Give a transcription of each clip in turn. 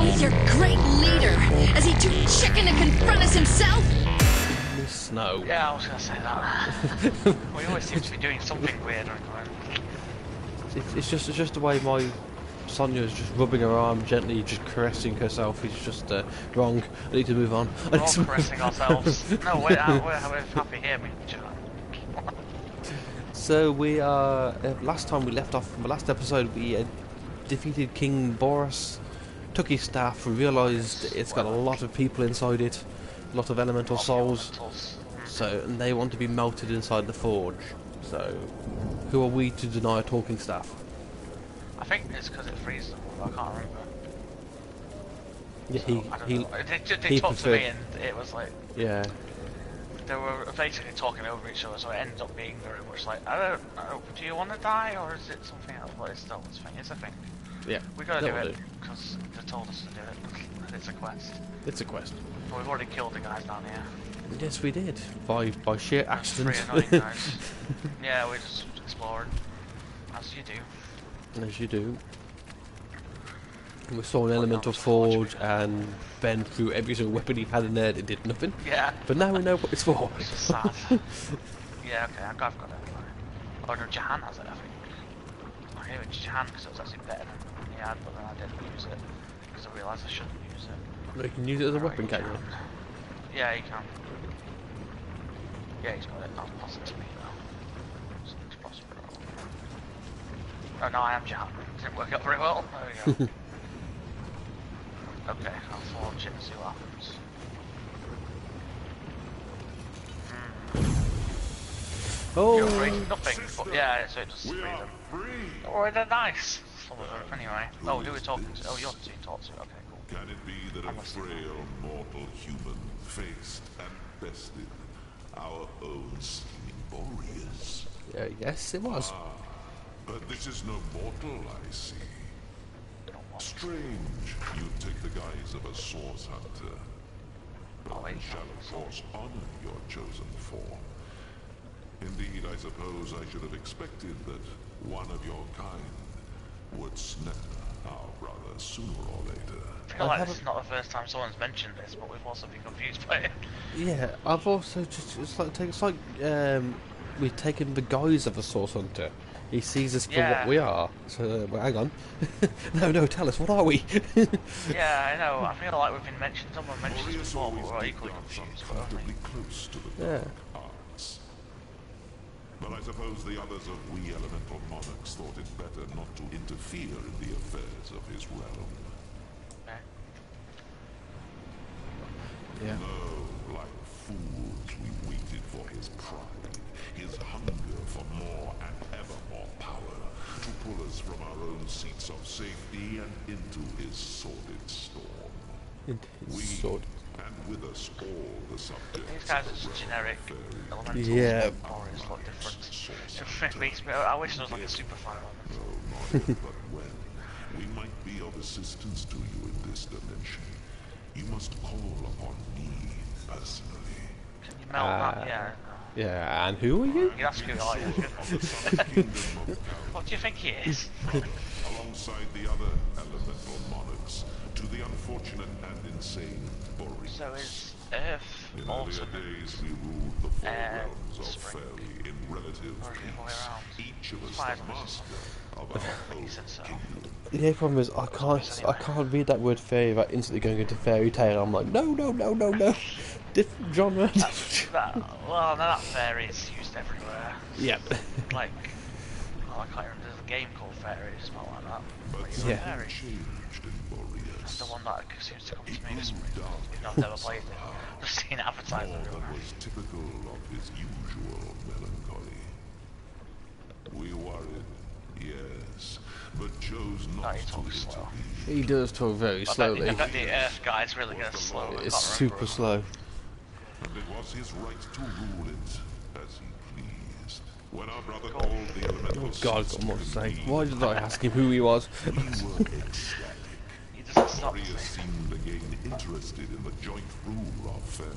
He's your great leader. Is he too chicken to confront us himself? Miss Snow. Yeah, I was gonna say that. We always seem to be doing something weird. It's just the way my Sonia's just rubbing her arm gently, just caressing herself. It's just wrong. I need to move on. We're all caressing ourselves. No, we're happy here, me. So we are. Last time we left off from the last episode, we defeated King Boris, took his staff, and realised it's got a lot of people inside it, a lot of elemental souls. So, and they want to be melted inside the forge. So, who are we to deny a talking staff? I think it's because it frees them. I can't remember. Yeah, So, they talked to me, and it was like, yeah. They were basically talking over each other, so it ended up being very much like, I don't know, do you want to die, or is it something else? Well, it's still this thing, it's a thing. Yeah. We gotta do it, because they told us to do it, and it's a quest. It's a quest. But we've already killed the guys down here. Yes, we did. By sheer accident. 3 annoying guys. Yeah, we're just exploring, as you do. As you do. We saw an elemental forge, and Ben threw every single weapon he had in there. It did nothing. Yeah. But now we know what it's for. It's just sad. Yeah, okay, I've got it. Oh no, Jahan has it, I think. I gave it to Jahan because it was actually better than he had, but then I didn't use it because I realised I shouldn't use it. No, you can use it as a weapon, can't you? Yeah, you can. Yeah, he's got it. I'll pass it to me now. Something's possible. Oh no, I am Jahan. Didn't work out very well. There we go. Okay, I'll forge it and see what happens. Oh! You're afraid of nothing, but yeah, so it just frees them. Oh, they're nice! Some of them, anyway. Oh, who are we talking to? Oh, you're the talk to. Okay, cool. Can it be that a frail mortal human faced and bested our own scheming Boreas? Yes, it was. But this is no mortal, I see. Strange, you take the guise of a source hunter. But I shall of course honor your chosen form. Indeed, I suppose I should have expected that one of your kind would snap our brother sooner or later. I feel like this is not the first time someone's mentioned this, but we've also been confused by it. Yeah, I've also just it's like we've taken the guise of a source hunter. He sees us for what we are. So, well, hang on. No, tell us, what are we? Yeah, I know. I feel like we've been mentioned. Someone mentioned this before, but we're equally confused. Close to the arts. But I suppose the others of we elemental monarchs thought it better not to interfere in the affairs of his realm. Okay. Yeah. No, like fools, we waited for his pride, his hunger for more and ever more power, to pull us from our own seats of safety and into his sordid storm. And with us all the subjects. These guys are just generic elementals. Yeah. Boreas look different. It makes me. I wish there was like a super fire on No, not but when. We might be of assistance to you in this dimension. You must call upon me personally. Can you melt that? Yeah. Yeah, and who are you? You ask who I am. What do you think he is? Alongside the other elemental monarchs, to the unfortunate and insane Boreas. So is Earth in also earlier days we ruled the four realms of Fairly in relative peace. Each of us the master of our own kingdom. The problem is I can't read that word fairy without instantly going into fairy tale. I'm like, no. Different genre. Well, no, that fairy is used everywhere. Yeah. Like, I can't remember. There's a game called Fairy. It's not like that. But Fairy. changed in Boreas. That's the one that seems to come to me for some reason. I've never played it. I've just seen it advertised That everywhere. was typical of his usual melancholy. We worried, yes, but chose not he to talks slow. intervene. He does talk very slowly. I bet the Earth guy's really going to slow. It's super slow. And it was his right to rule it as he pleased. When our brother called the elemental God, got more to say. Why did I ask him who he was? we were ecstatic. He doesn't stop. Boreas seemed again interested in the joint rule of Fairly,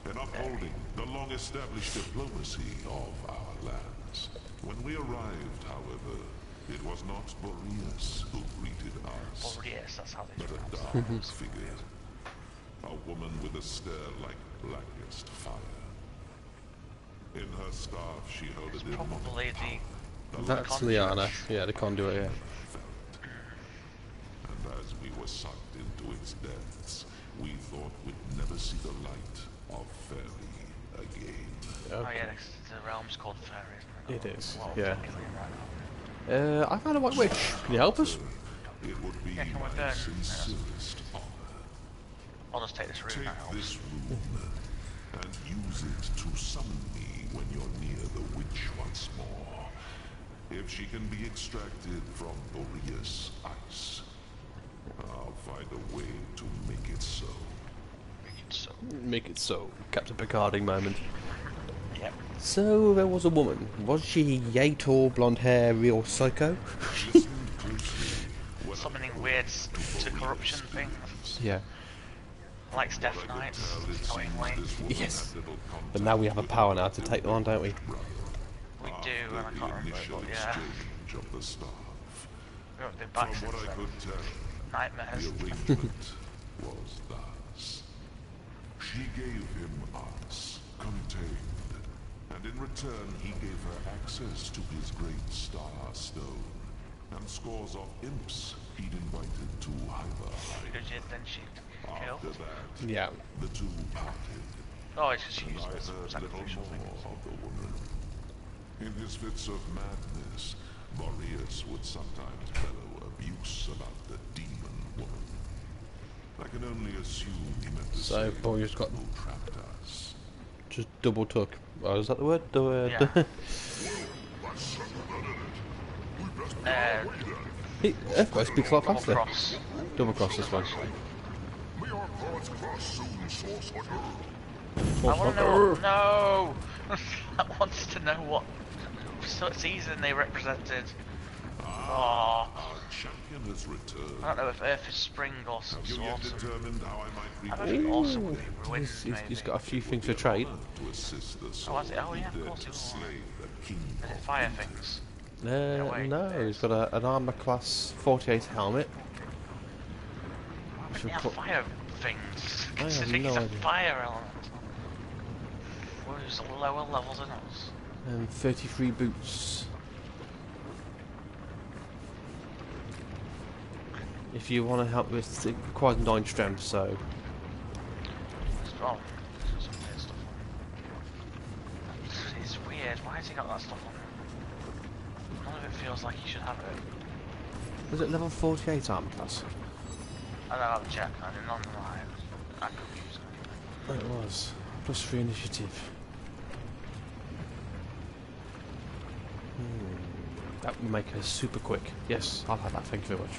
and upholding the long-established diplomacy of our lands. When we arrived, however, it was not Boreas who greeted us. Boreas. Various, that's how they but do a it. dark figure. A woman with a stare like blackest fire. In her staff she held a demonic Probably power. That's Liana. Yeah, the conduit, yeah. And as we were sucked into its depths, we thought we'd never see the light of Fairy again. Oh yeah, the realm's called Fairy, isn't it? It is, Well, yeah. technically, right now. I found a white witch. Can you help us? It would be Yeah, can we my burn? sincerest honor. I'll just take this room Take now. this rune and use it to summon me when you're near the witch once more. If she can be extracted from Boreas ice, I'll find a way to make it so. So, Make it so. Captain Picarding moment. yep. So there was a woman. Was she yay tall, blonde hair, real psycho? Listen closely when Summoning weird to corruption things. Yeah. Like Death Knights, knowingly. Yes. But now we have a power now to take them on, don't we? We do, and I can't remember it, but yeah. exchange of the staff. We haven't been back From since what I then. could tell, Nightmares. the arrangement was thus. She gave him us, contained, and in return he gave her access to his great star stone, and scores of imps he'd invited to Hyperhide. Who did then she kill? After that, Yeah. the two parted, Oh, it's just she and used I it as a heard little sacrificial thing. more of the woman. In his fits of madness, Boreas would sometimes bellow abuse about the demon woman. I can only assume he meant to So, say Boreas got who trapped us. just double took. Oh, is that the word? Yeah. Earthquake speaks a lot Double faster. cross. Double cross this one. May our paths cross soon, Source Hunter. I want to know. No! I wants to know what season they represented. Oh, Our champion has returned. I don't know if Earth is spring or Have you yet autumn. determined how I might I repay think autumn would be He's, ruins, he's maybe. got a few things to trade. to assist the Oh, soul is it? Oh, yeah, of dead course to it was. slay the king Is it of fire Winter. things? wait, No, he's got an armor class 48 helmet. Which Yeah, will put- fire things. I have Considering no he's a idea. fire element. Where's lower levels than us? and 33 boots. If you want to help with, it requires 9 strength, so Oh, there's some weird stuff on. It's weird. Why has he got that stuff on? None of it feels like he should have it. was it level 48 armor class? I don't have to check. I didn't know I could use it. It was. Plus 3 initiative. That would make her super quick. Yes, I'll have that, thank you very much.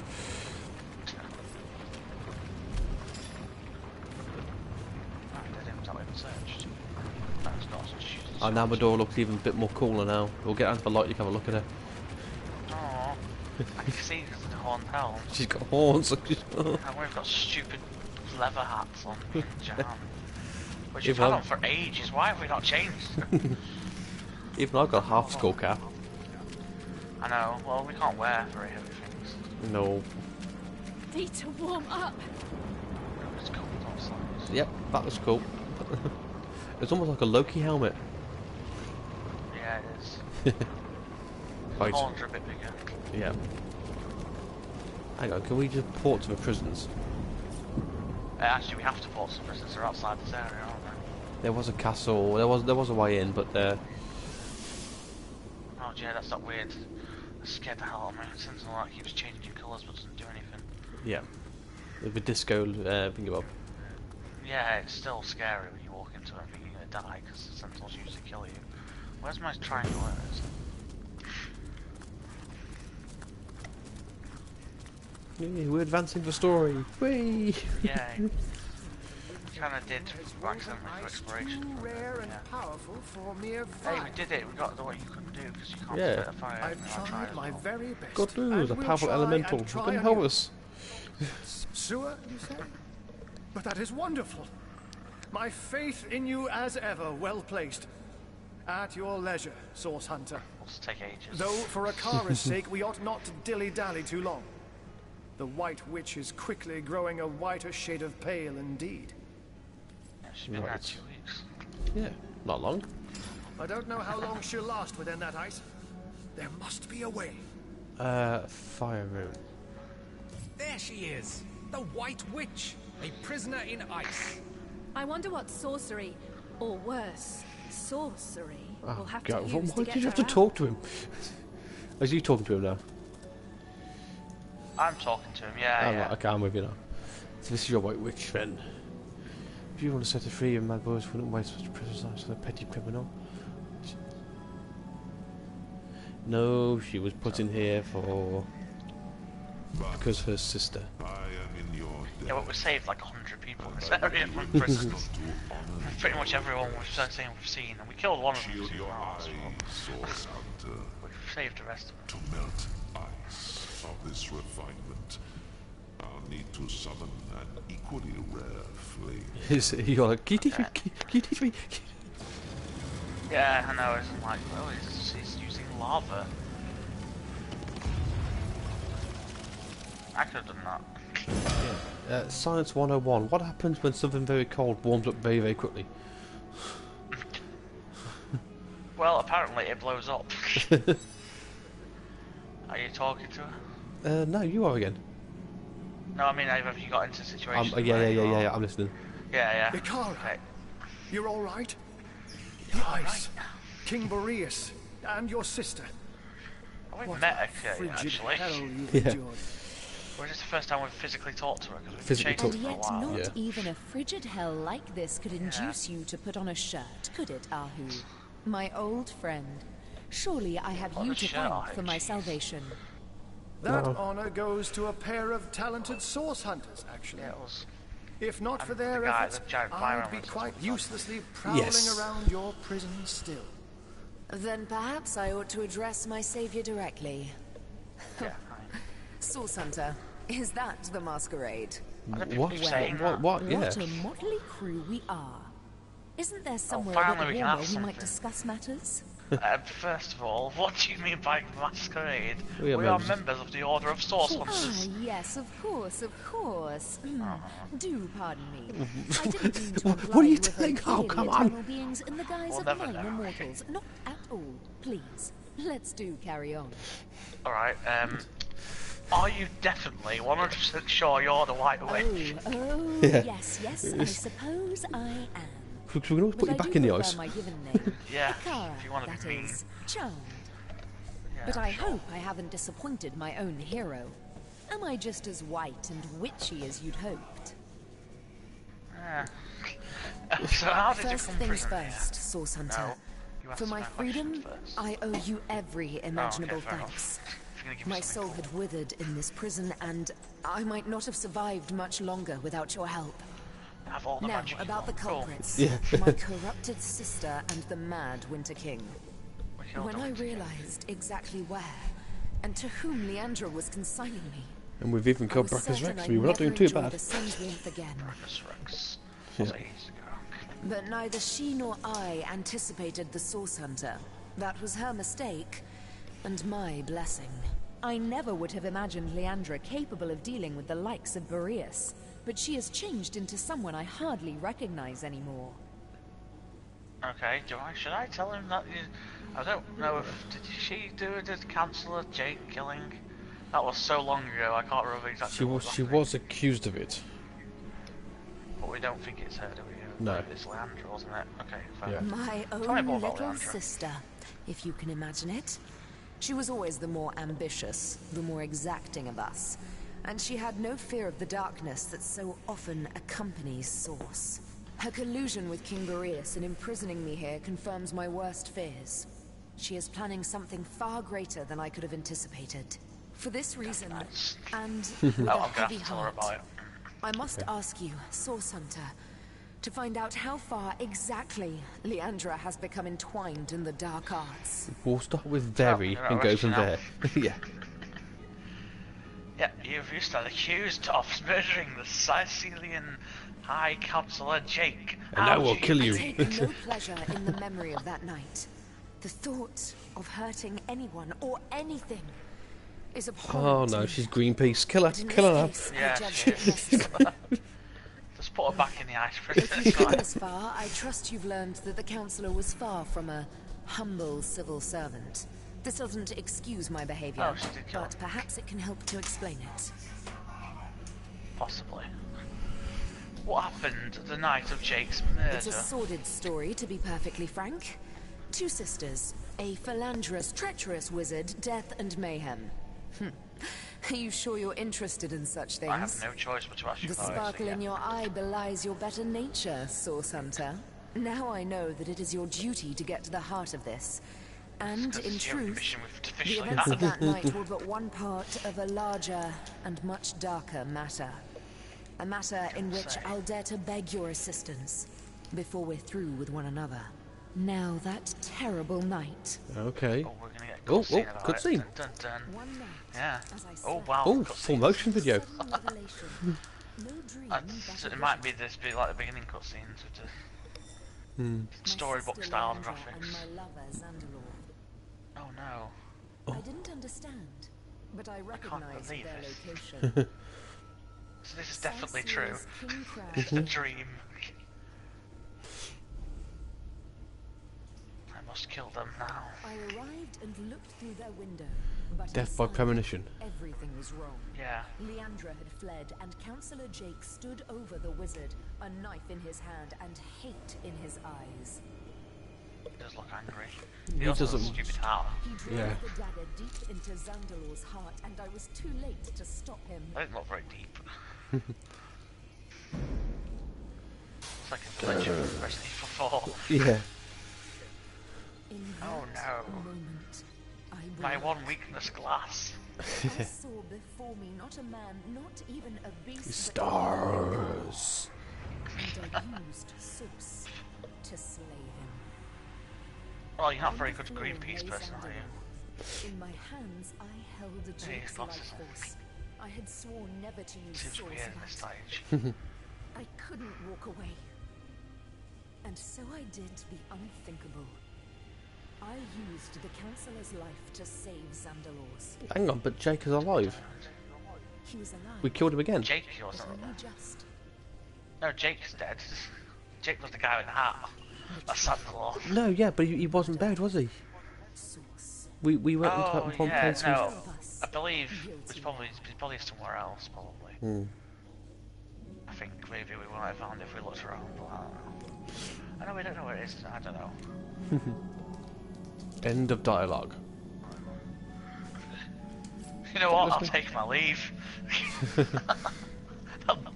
Oh, now my door looks even a bit more cooler now. We'll get under the light, you can have a look at her. Oh, I can see the horned helm. She's got horns. And we've got stupid leather hats on in Jam. Which we've Even had I've- on for ages. Why have we not changed? Even I've got a half skull cap. I know. Well, we can't wear very heavy things. No. Need to warm up. It's cold outside. Yep, that was cool. It's almost like a Loki helmet. Yeah, it is. Right. Horns are a bit bigger. Yeah. Hang on, can we just port to the prisons? Actually, we have to port some prisoners. They're outside this area, aren't they? There was a castle. There was a way in, but Oh, yeah, that's that weird. That scared the hell out of me. Sentinel that keeps changing colours but doesn't do anything. yeah, the disco thing about. Yeah, it's still scary when you walk into it and think you're gonna die because the Sentinels usually kill you. Where's my triangle? Where is it? Yeah, we're advancing the story. Whee! Yeah. Kinda did accidentally for exploration. Too rare and Yeah. powerful for mere Hey, fire. we did it. We got the what you couldn't do because you can't Yeah. spit a fire. I've I tried tried as my well. very best. God knows, and a will powerful try elemental. and Who try can help anew. us? Sewer, you say? But that is wonderful. My faith in you as ever well placed. At your leisure, Source Hunter. It'll take ages. Though for Akara's sake, we ought not to dilly-dally too long. The White Witch is quickly growing a whiter shade of pale indeed. Yeah, she's been there Right. 2 weeks. Yeah, not long. I don't know how long she'll last within that ice. There must be a way. Fire room. There she is! The White Witch! A prisoner in ice. I wonder what sorcery, or worse, sorcery, Oh, will have God. to use Why to did get you have her to out. talk to him? Is you talking to him now? I'm talking to him, yeah, Oh, yeah. right, okay, I'm with you now. So this is your White Witch friend. If you want to set her free, and mad boys wouldn't waste such precious lives for a petty criminal. No, she was put in here for... because her sister. I am in your debt. Yeah, but we saved like 100 people in this I area do from my prison. best to honor Pretty much everyone we've seen, and we killed one of them Shield as your well, so eyes, Source Hunter, we've saved the rest of them. to melt ice of this refinement. I'll need to summon an equally rare flame. You're like, can you teach me? Yeah, I know, it's like, oh, he's using lava. I could have done that. Science 101. What happens when something very cold warms up very, very quickly? Well, apparently it blows up. Are you talking to her? No, you are again. No, I mean, have you got into a situation? Yeah, I'm listening. Yeah. Ikara, Okay. you're all right? The ice, King Boreas, and your sister. Oh, we've What met a actually. frigid hell you've Yeah. endured. Or is this the first time we've physically talked to her? Because we've Physically been talked chasing to for a her. while. Not Yeah. even a frigid hell like this could induce you to put on a shirt, could it, Ahu? My old friend. Surely I have On you a to shirt, thank for my jeez. salvation. That No. honor goes to a pair of talented source hunters, actually. Yeah, it was. If not for And their the guy, efforts, the giant I'd fire be emblem, quite that's what uselessly prowling Yes. around your prison still. Then perhaps I ought to address my savior directly. Yeah. Source Hunter, is that the masquerade? I don't think What? we're saying that. What? Yeah. What a motley crew we are. Isn't there somewhere finally a bit we can warmer have we might something. discuss matters? First of all, what do you mean by masquerade? We are We are members. members of the Order of Source Ah, Hunters. yes, of course, of course. Do pardon me. Mm-hmm. I didn't mean to What imply are you you were doing? very Oh, clearly come on. eternal beings in the guise We'll of never minor know. mortals. Not at all, please. Let's do carry on. Alright, are you definitely 100% sure you're the White Witch? Oh, Yeah. yes, I suppose I am. We can always put But you I back do in the prefer ice. my given name. Yeah, Ikara, if you want to that be mean. is, charmed. Yeah, But I sure. hope I haven't disappointed my own hero. Am I just as white and witchy as you'd hoped? Yeah. So how did you First come things prisoner here? first, Source Hunter. No, you For answer my questions freedom, first. I owe you every imaginable fair enough. thanks. If you're gonna give me My something soul had withered in this prison, and I might not have survived much longer without your help. cool, have all the Now, magic you about the want. Cool. culprits. Yeah. My corrupted sister and the mad Winter King. We killed When the I Winter King. realized exactly where, and to whom Leandra was consigning me, And we've even I killed was Brackus certain Rex. I'd We were not never doing too enjoy bad. the sun's warmth again. Marcus Rex. Was it ages ago? But neither she nor I anticipated the Source Hunter. That was her mistake, and my blessing. I never would have imagined Leandra capable of dealing with the likes of Boreas, but she has changed into someone I hardly recognize anymore. Okay, should I tell him that I don't know if, did she do it as Councillor Jake killing? That was so long ago, I can't remember exactly what She happening. was accused of it. But we don't think it's her, do we? No. It's Leandra, wasn't it? Okay, fair. Yeah. My Tell me own more about little Leandra. sister, if you can imagine it. She was always the more ambitious, the more exacting of us. And she had no fear of the darkness that so often accompanies Source. Her collusion with King Boreas in imprisoning me here confirms my worst fears. She is planning something far greater than I could have anticipated. For this reason, and with Oh, a I'm gonna heavy have to tell her heart, about it. I must ask you, Source Hunter, to find out how far exactly Leandra has become entwined in the dark arts. We'll start with very Oh, and go from now. there. Yeah. Yeah, you've just been accused of murdering the Sicilian High Councillor Jake. And I will do kill I you. take no pleasure in the memory of that night. The thought of hurting anyone or anything is Oh abhorrent to no, me. she's Greenpeace. Kill her, But in kill her. this case, I Yeah, judge she it is. best. Just put her back in the ice prison. If It's you've come fine. this far, I trust you've learned that the Councillor was far from a humble civil servant. This doesn't excuse my behavior, Oh, she did kill but him. perhaps it can help to explain it. Possibly. What happened the night of Jake's It's a murder? sordid story, to be perfectly frank. Two sisters, a philanderous, treacherous wizard, death and mayhem. Are you sure you're interested in such things? I have no choice but to ask you The about it. sparkle so in yeah. your eye belies your better nature, Source Hunter. Now I know that it is your duty to get to the heart of this. And, Because in you have a truth, mission with the officially events of that. that night were but one part of a larger and much darker matter. A matter in which say. I'll dare to beg your assistance before we're through with one another. Now that terrible night. Okay. Oh, we're gonna get a Oh, cutscene oh, about cutscene. it. Dun, dun, dun. One night, Yeah. as I Oh slept, wow. Oh, full cutscenes. motion video. sudden revelation. No dream, That's, but a it might vision. be this bit like the beginning cutscenes with the My storybook sister style Leandra graphics. and my lover Xandalor. Oh no. I didn't understand, but I recognized believe their it. location. So this is definitely true. Celsius King Crab. It's a dream. I must kill them now. I arrived and looked through their window, but Death by inside, premonition. everything was wrong. Yeah. Leandra had fled, and Councillor Jake stood over the wizard, a knife in his hand and hate in his eyes. He does look angry. He He also has a doesn't- stupid heart. He drove Yeah. the dagger deep into Xandalor's heart, and I was too late to stop him. That didn't look very deep. It's like a village of Resident Evil 4. Yeah. In Oh, that no. moment, I My believed. one weakness, glass. I saw before me not a man, not even a beast, Stars. but and I used Source to slay him. Well, you're not On very the good floor Greenpeace lay person, are you? Xandalor. In my hands, I held a Hey, Jake's glasses life on. force. I had sworn never to use Seems Source, weird in this but stage. I couldn't walk away. And so I did the unthinkable. I used the Councillor's life to save Xandalor's. Hang on, but Jake is alive. He was alive. We killed him again. Jake but wasn't. only just. No, Jake's dead. Jake was the guy with the hat. That's Santa Claus. No, yeah, but he wasn't dead, was he? Source. We went Oh, into one yeah, place. no. All of us. I believe Guilty. he's probably somewhere else, probably. I think maybe we might have found it if we looked around, but I don't know. I know we don't know where it is, I don't know. End of dialogue. You know what, I'll take my leave.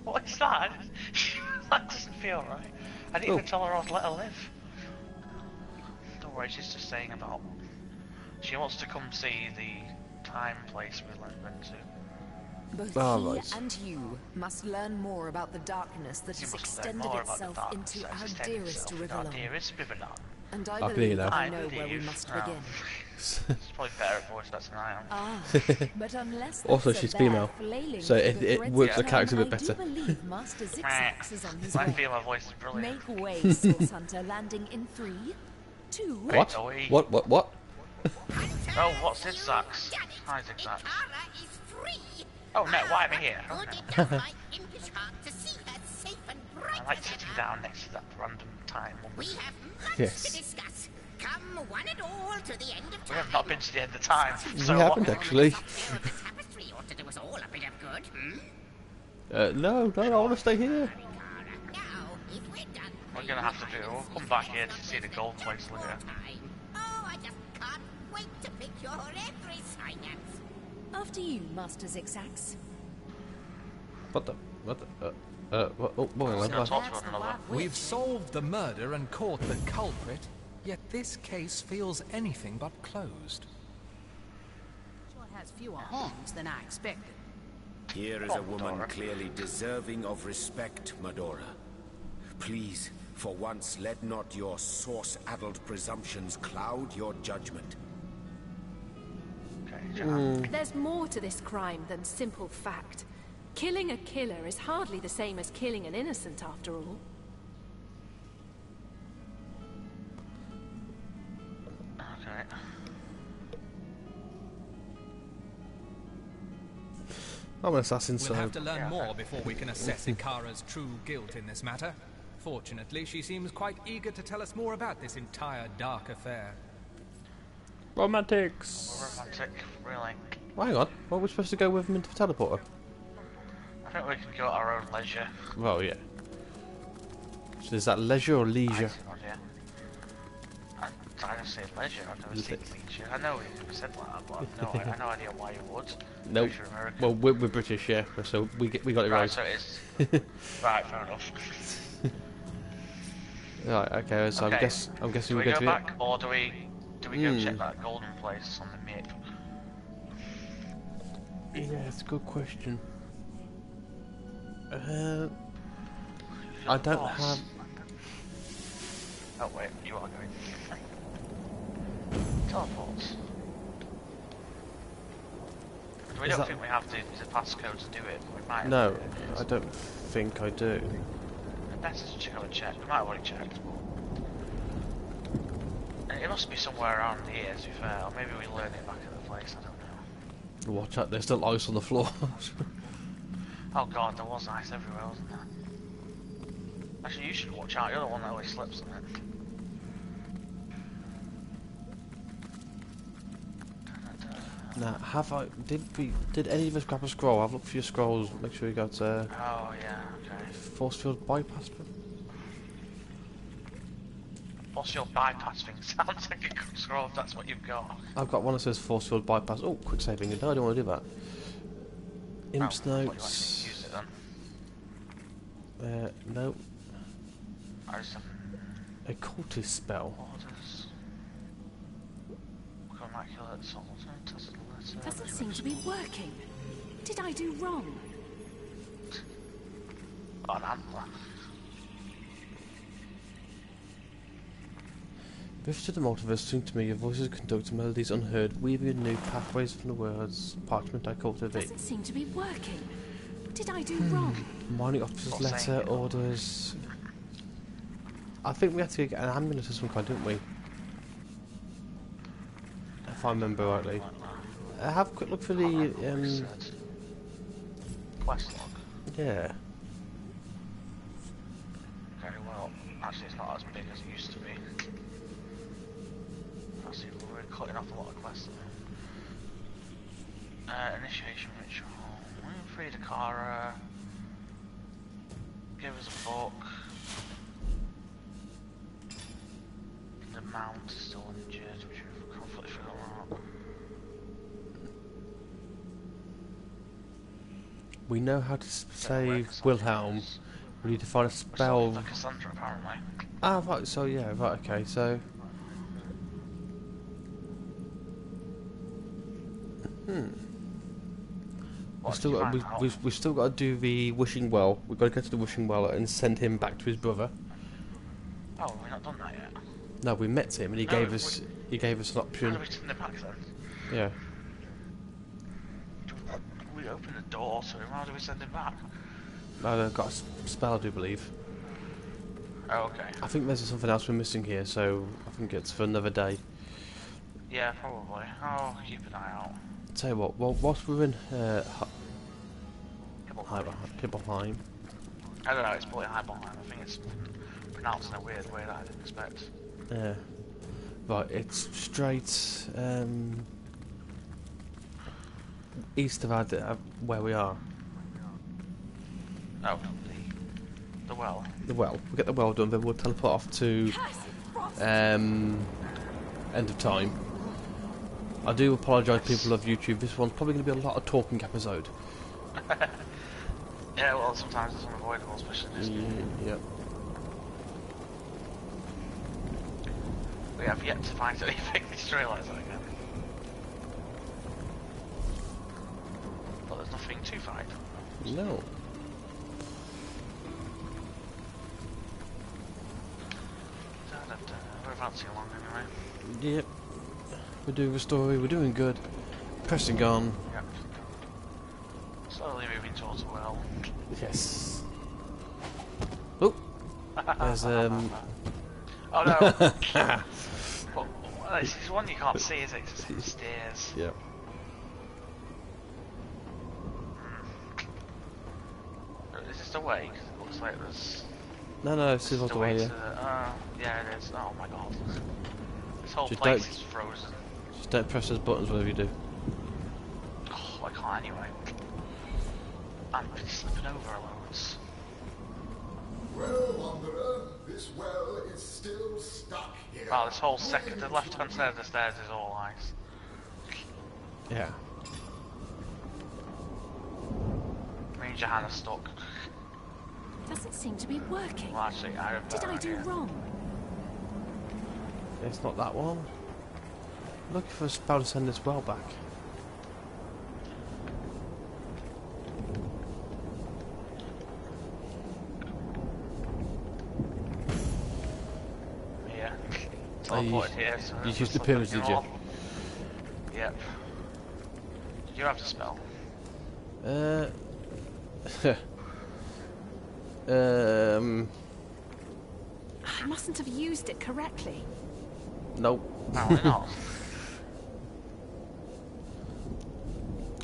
What is that? That doesn't feel right. I didn't even tell her I'd let her live. Don't worry, she's just saying about... She wants to come see the time place we went to. Both Ah, he right. and you must learn more about the darkness that You has must learn extended more about the itself darkness into that has our extended dearest itself into our Riverlong. dearest Riverlong. And I I can hear believe that. I I know where we believe- must oh. begin. It's probably better at voice better than I am. Ah, but unless Also, that's a she's bear female, flailing so through it- the it threads works of the character a time, bit better. I do believe Master Zigzags is on his I way. feel my voice is brilliant. Make way, Source Hunter, landing in 3, 2, What? Oi. What? Oh, what's Zigzags? Hi, Zigzags. Oh no, why am I here? Oh, no. I like sitting down next to that random time woman. We have much Yes. to discuss. Come one and all to the end of We time. have not been to the end of time. We So haven't what? actually. There of the tapestry ought to do us all a bit of good. Hmm? No, I want to stay here. Now, if we're done, We're gonna have to do. We'll come back here to see the gold place later. time. Oh, I just can't wait to pick your every synapse. After you, Master Zigzags. What? Oh, boy, We're like gonna that. talk to one another. We've solved the murder and caught the culprit, yet this case feels anything but closed. Sure has fewer harms than I expected. Here is a woman clearly deserving of respect, Medora. Please, for once, let not your source-addled presumptions cloud your judgment. Okay, Jahan. There's more to this crime than simple fact. Killing a killer is hardly the same as killing an innocent, after all. Okay. I'm an assassin, We'll so... have to learn more before we can assess Ikara's true guilt in this matter. Fortunately, she seems quite eager to tell us more about this entire dark affair. Romantics! Romantic, really. Well, hang on. What are we supposed to go with him into the teleporter? I think we can go at our own leisure. Well, yeah. So is that leisure or leisure? I don't say leisure, I've never seen leisure. I know we said that, but I have no idea why you would. Nope. Well, we're British, yeah, so we got it right. Right, so it is. Right, fair enough. Right, okay, so okay. I'm guessing we go go to back, or do we go check that golden place on the map? Yeah, it's a good question. I don't have... Oh wait, you are going. Teleports. We don't think we have the passcode to do it. We might. No, I don't think I do. Better to go and check. We might have already checked. But it must be somewhere around here, to be fair. Or maybe we learn it back at the place. I don't know. Watch out! There's still ice on the floor. Oh god, there was ice everywhere, wasn't there? Actually, you should watch out. You're the one that always slips on it. Now, did any of us grab a scroll? I've looked for your scrolls, make sure you got oh yeah, okay. force field bypass. Force field bypass thing sounds like a good scroll if that's what you've got. I've got one that says force field bypass. Oh, quick saving. No, I don't want to do that. Imp's notes. Use it then. No. A cultist spell. Orders. Immaculate Salt. Doesn't seem to be working. Did I do wrong? An antler. Rivers to the multiverse sing to me, your voices conduct melodies unheard, weaving new pathways from the words parchment I cultivate. Doesn't seem to be working. Did I do wrong? Mining officer's letter, orders... I think we had to get an amulet of some kind, didn't we? If I remember rightly. Have a quick look for the quest log. Yeah. Very well. Actually, it's not as big as it used to be. Actually, we're cutting off a lot of quests. Initiation ritual. We freed Ikara. Give us a book. The mount is still injured, which we've completely forgotten about. We know how to save Wilhelm. We need to find a spell. Like Cassandra, apparently. Ah, right. So yeah, right. Okay. So. We've still got to do the wishing well. We've got to go to the wishing well and send him back to his brother. Oh, we've not done that yet. No, we met him and he gave us an option. How do we send him back then? Yeah. We open the door to him. How do we send him back? I've got a spell, I do believe. Oh, okay. I think there's something else we're missing here, so I think it's for another day. Yeah, probably. I'll keep an eye out. Tell you what, well, whilst we're in Hibbelheim. I don't know, it's probably Highball. I think it's pronounced in a weird way that I didn't expect. Yeah. Right, it's straight east of where we are. Oh, the well. The well. We'll get the well done, then we'll teleport off to End of Time. I do apologise, people of YouTube. This one's probably going to be a lot of talking episode. Yeah, well, sometimes it's unavoidable, especially this game. Yep. We have yet to find anything. Just realised that again. But there's nothing to find. No. We're advancing along anyway. Yep. We're doing the story, we're doing good. Pressing on. Yep. Slowly moving towards the well. Yes. Oh! There's, Oh no! Well, this is one you can't see, is it? It's stairs. Yep. just a way? 'Cause it looks like there's... No, this is not the way, yeah. Yeah, it is. Oh my god. This whole Just place don't- is frozen. Just don't press those buttons, whatever you do. Oh, I can't anyway. I'm slipping over loads. Well, Wanderer, this well is still stuck here. Wow, this whole second, the left-hand side of the stairs is all ice. Yeah. Me and Johanna stuck. Doesn't seem to be working. Well, actually, I have Did I do wrong? It's not that one. Looking for a spell to send this well back. Yeah. Oh, you Teleported here, so you it's used the like pyramids, looking did you? off. Yep. Did you have the spell? I mustn't have used it correctly. Nope. Apparently not.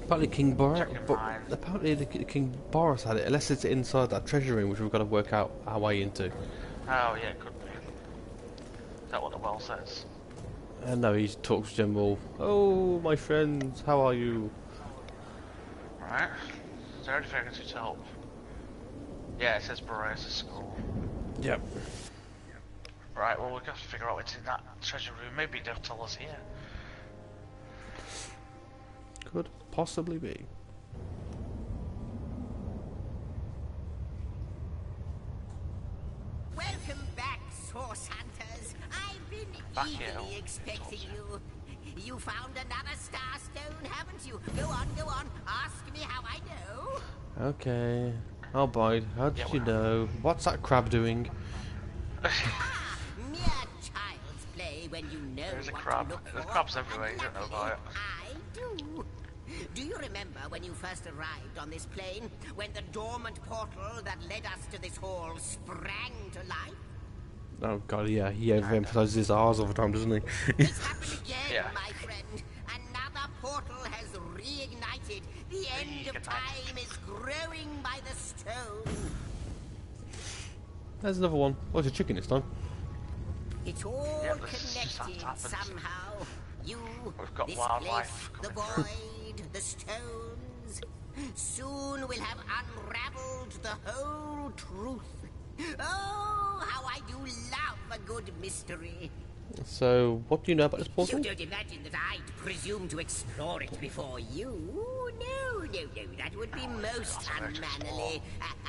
Apparently King Boris, Check your but mind. apparently the King Boris had it, unless it's inside that treasure room, which we've got to work out our way into. Oh, yeah, it could be. Is that what the well says? No, he talks general. Oh, my friends, how are you? Right. Is there anything I can do to help? Yeah, it says Boreas' school. Yep. Right, well, we've got to figure out what's in that treasure room. Maybe they'll tell us here. Could possibly be. Welcome back, Source Hunters. I've been Back here. eagerly expecting you. You found another starstone, haven't you? Go on. Ask me how I know. Okay. I'll bide. How did you know? What's that crab doing? Mere child's play when you know There's a what crab. to look There's for. crabs everywhere, you don't know about it. I do. Do you remember when you first arrived on this plane? When the dormant portal that led us to this hall sprang to life? Oh god, yeah, he overemphasizes his R's all the time, doesn't he? It's happened again, Yeah. my friend. Another portal has reignited. The end of time is growing by the stone. There's another one. Oh, it's a chicken this time. It's all Yeah, this is just connected how it happens. somehow. You, We've got this wildlife place, the coming void, the stones. Soon we'll have unraveled the whole truth. Oh, how I do love a good mystery. So, what do you know about this portal? You don't imagine that I'd presume to explore it before you? No, that would be most unmannerly.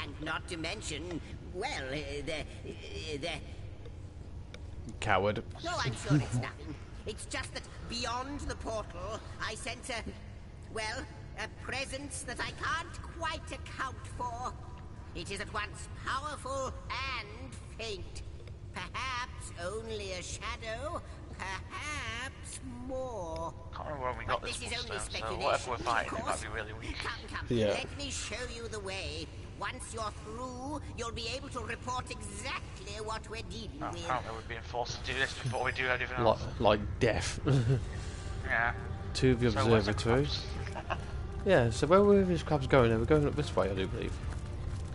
And not to mention, well, the... Coward. No, I'm sure it's nothing. It's just that beyond the portal, I sense a presence that I can't quite account for. It is at once powerful and faint. Perhaps only a shadow, perhaps more. Can't remember when we got But this this is only one, so speculation, whatever we're fighting, of it might course. be really weak. Come, Yeah. let me show you the way. Once you're through, you'll be able to report exactly what we're dealing Oh, with. apparently we're being forced to do this before we do anything Like, else. like death. Yeah. To the So where's the observatory. crabs? Yeah, so where were these crabs going? They were going up this way, I do believe.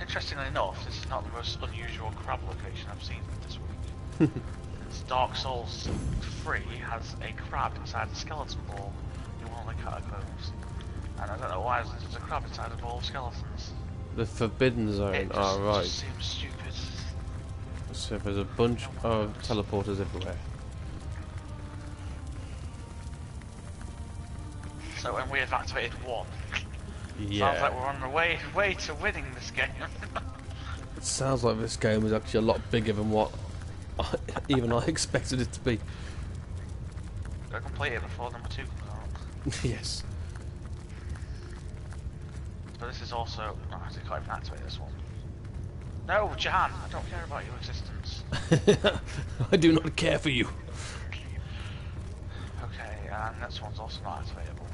Interestingly enough, this is not the most unusual crab location I've seen this week. Dark Souls 3 has a crab inside the skeleton ball in one of the catacombs. And I don't know why there's a crab inside a ball of skeletons. The Forbidden Zone. It just, Oh, right. just seems stupid. So there's a bunch of teleporters everywhere. So when we have activated one, Yeah. sounds like we're on the way to winning this game. It sounds like this game is actually a lot bigger than what even I expected it to be. Gotta complete it before number 2 comes out. Yes. But this is also... Oh, I can't even activate this one. No, Jahan, I don't care about your existence. I do not care for you. Okay, and this one's also not activatable.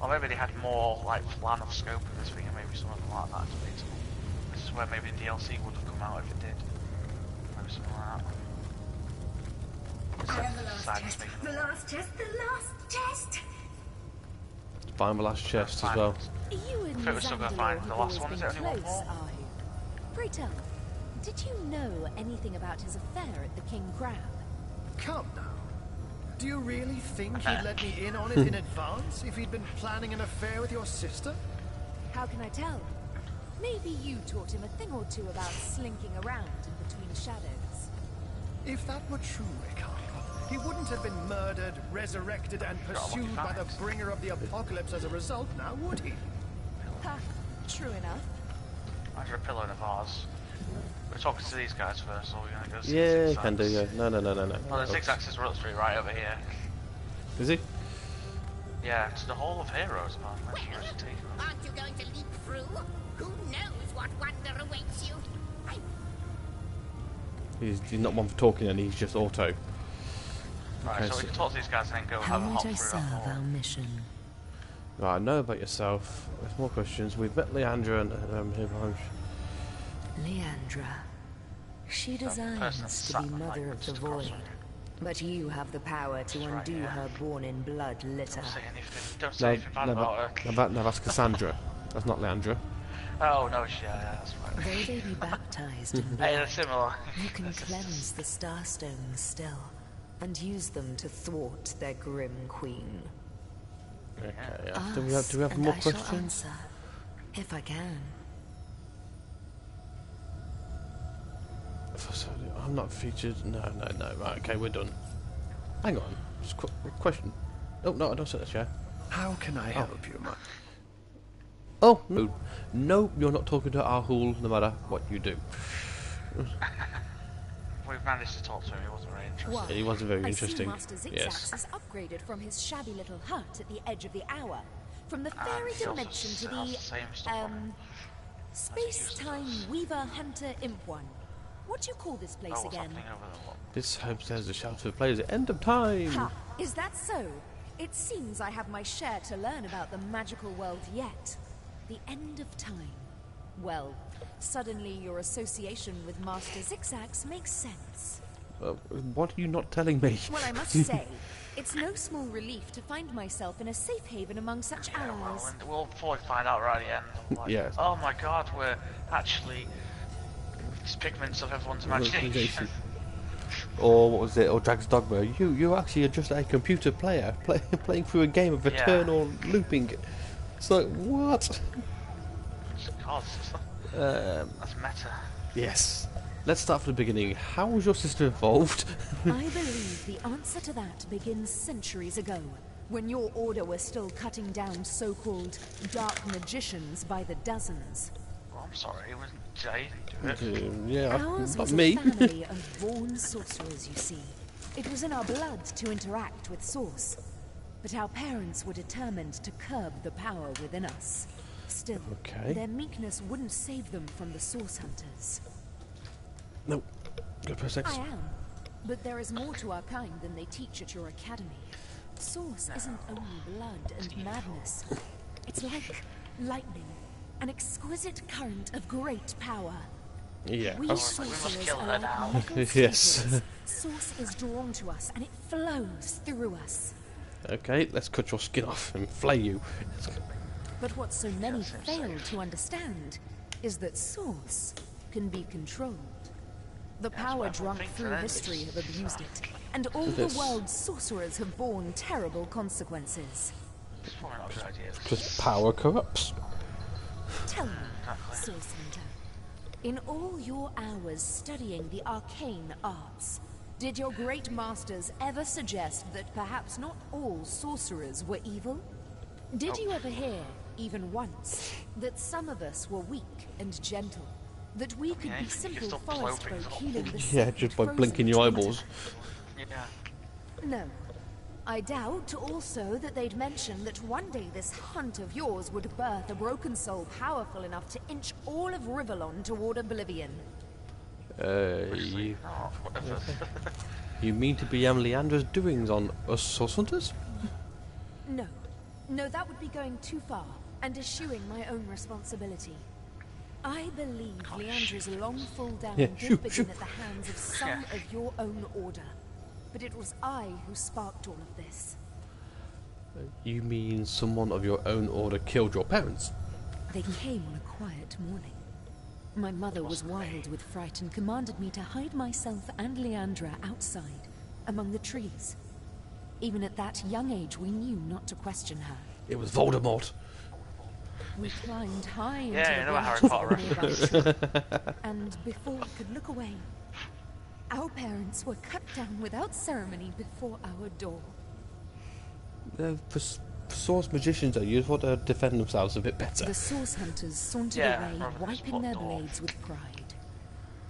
Or maybe they had more, like, plan of scope in this thing, and maybe some of them aren't activatable. This is where maybe the DLC would have come out if it did. Maybe something like that. I am the last test. The last test. The last test. find the last chest as well. You and I think we're still gonna Xandalor find have the always last one, been is it only one close, more? are you? Pray tell, did you know anything about his affair at the King Crab? Come now. Do you really think he'd let me in on it in advance if he'd been planning an affair with your sister? How can I tell? Maybe you taught him a thing or two about slinking around in between shadows. If that were true, Ricardo, he wouldn't have been murdered, resurrected, and pursued by the bringer of the apocalypse as a result, now would he? Ha, true enough. Under a pillow in a vase. We're talking to these guys first, or we're gonna go see Yeah, the can do. Yeah. No. Well, the Zigzags is right over here. Is he? Yeah, it's the Hall of Heroes, apparently. Well, aren't you going to leap through? Who knows what wonder awaits you? He's not one for talking, and he's just auto. Right, Okay, so we can talk to these guys and then go How have a might hop I through serve that hall. our mission? Right, I know about yourself. There's more questions. We've met Leandra and here behind. Leandra. She designs to be Mother of the Void. But you have the power to undo her born-in-blood litter. Don't say anything. Don't say anything bad about her. No, that's Cassandra. That's not Leandra. Oh no, yeah, that's right. Though they be baptized in Hey, blood, they're similar. you can cleanse the Starstones still, and use them to thwart their grim queen. Okay. Ask, Do we have and more I shall questions? answer, if I can. I'm not featured. No. Right, okay, we're done. Hang on. Just question. Oh, no, I don't sit in the chair. How can I help you, man? Oh, no, you're not talking to Ahul no matter what you do. We've managed to talk to him, he wasn't very interesting. Well, He wasn't very I interesting. see Master Zigzags Yes. has upgraded from his shabby little hut at the edge of the hour, from the fairy he also dimension to sells the, the same stuff on space-time weaver hunter imp one. What do you call this place what's again? happening over there? This homestead's a shout for the players at end of time. Ha! Is that so? It seems I have my share to learn about the magical world yet. The end of time. Well, suddenly your association with Master Zigzags makes sense. What are you not telling me? Well, I must say, it's no small relief to find myself in a safe haven among such allies. And we'll probably find out right at the end. Like, Yes. Oh my god, we're actually just pigments of everyone's imagination. Or what was it? Or Drag's Dogma. You actually are just a computer player playing through a game of eternal looping. It's like what? God, that's meta. Yes. Let's start from the beginning. How was your sister involved? I believe the answer to that begins centuries ago, when your order was still cutting down so-called dark magicians by the dozens. Well, I'm sorry, it wasn't Jay. Do it. Yeah, Ours not was me. a family of born sorcerers, you see. It was in our blood to interact with Source. But our parents were determined to curb the power within us. Still, their meekness wouldn't save them from the Source Hunters. No. Go press X. I am. But there is more to our kind than they teach at your academy. Source isn't only blood and madness. It's like lightning, an exquisite current of great power. Yeah. We sorcerers are like metal Yes. staples. Source is drawn to us and it flows through us. Okay, let's cut your skin off and flay you. But what so many fail to understand is that Source can be controlled. The power drunk through history have abused it, and all the world's sorcerers have borne terrible consequences. It's probably not a good idea. Just power corrupts. Tell me, Source Hunter, in all your hours studying the arcane arts, did your great masters ever suggest that perhaps not all sorcerers were evil? Did you ever hear, even once, that some of us were weak and gentle? That we could be simple forest folk healing the Yeah, just by blinking your eyeballs. Yeah. No. I doubt also that they'd mention that one day this hunt of yours would birth a broken soul powerful enough to inch all of Rivellon toward oblivion. You mean to be Leandra's doings on us Source Hunters? No. No, that would be going too far, and eschewing my own responsibility. I believe Leandra's long fall down did begin at the hands of some of your own order. But it was I who sparked all of this. You mean someone of your own order killed your parents? They came on a quiet morning. My mother was wild with fright and commanded me to hide myself and Leandra outside, among the trees. Even at that young age, we knew not to question her. It was Voldemort. We climbed high into Yeah, the Harry branches Potter of a nearby tree, and before we could look away, our parents were cut down without ceremony before our door. For source magicians, though, you'd want to defend themselves a bit better. The source hunters sauntered away, wiping their blades with pride.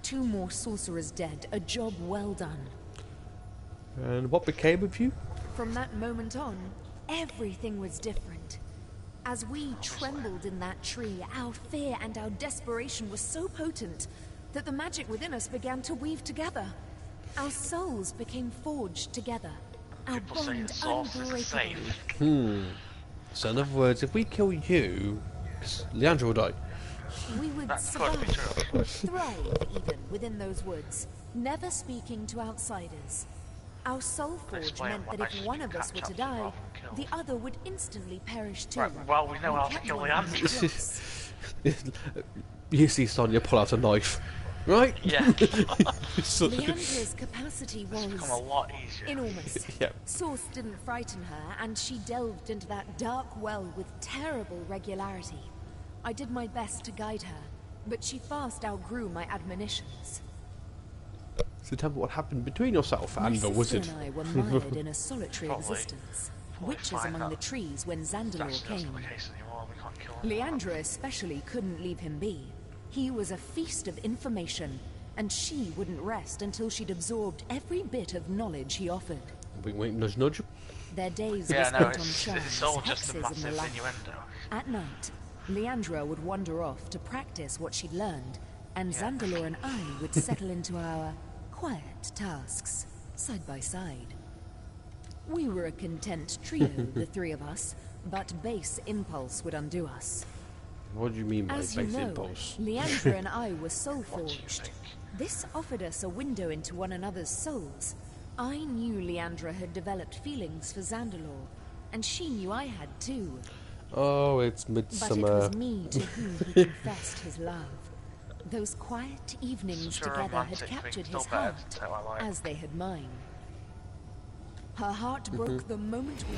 2 more sorcerers dead, a job well done. And what became of you? From that moment on, everything was different. As we trembled in that tree, our fear and our desperation were so potent that the magic within us began to weave together. Our souls became forged together. Our bond unbreakable. So in other words, if we kill you, Leandra will die. We would survive, thrive even within those woods, never speaking to outsiders. Our soul forge meant that if one of us were to die, the other would instantly perish too. Right, well, we know how to kill Leandra. You see Sonia pull out a knife, right? Yeah. Leandra's capacity was become a lot easier. enormous. Yeah. Source didn't frighten her, and she delved into that dark well with terrible regularity. I did my best to guide her, but she fast outgrew my admonitions. So tell me what happened between yourself and the wizard. My sister and I were mired in a solitary existence. Witches among the trees when Zandalor came. Leandra especially couldn't leave him be. He was a feast of information, and she wouldn't rest until she'd absorbed every bit of knowledge he offered. Wink, wink, nudge, nudge. Their days Yeah, were no, spent on charms, it's all just a hexes, and massive the like. innuendo. At night, Leandra would wander off to practice what she'd learned, and Zandalor and I would settle into our quiet tasks, side by side. We were a content trio, the 3 of us, but base impulse would undo us. What do you mean by As base you know, impulse? Leandra and I were soul forged. This offered us a window into one another's souls. I knew Leandra had developed feelings for Zandalor, and she knew I had too. Oh, it's But midsummer. it was me to whom he confessed his love. Those quiet evenings together had captured his heart, as they had mine. Her heart broke the moment we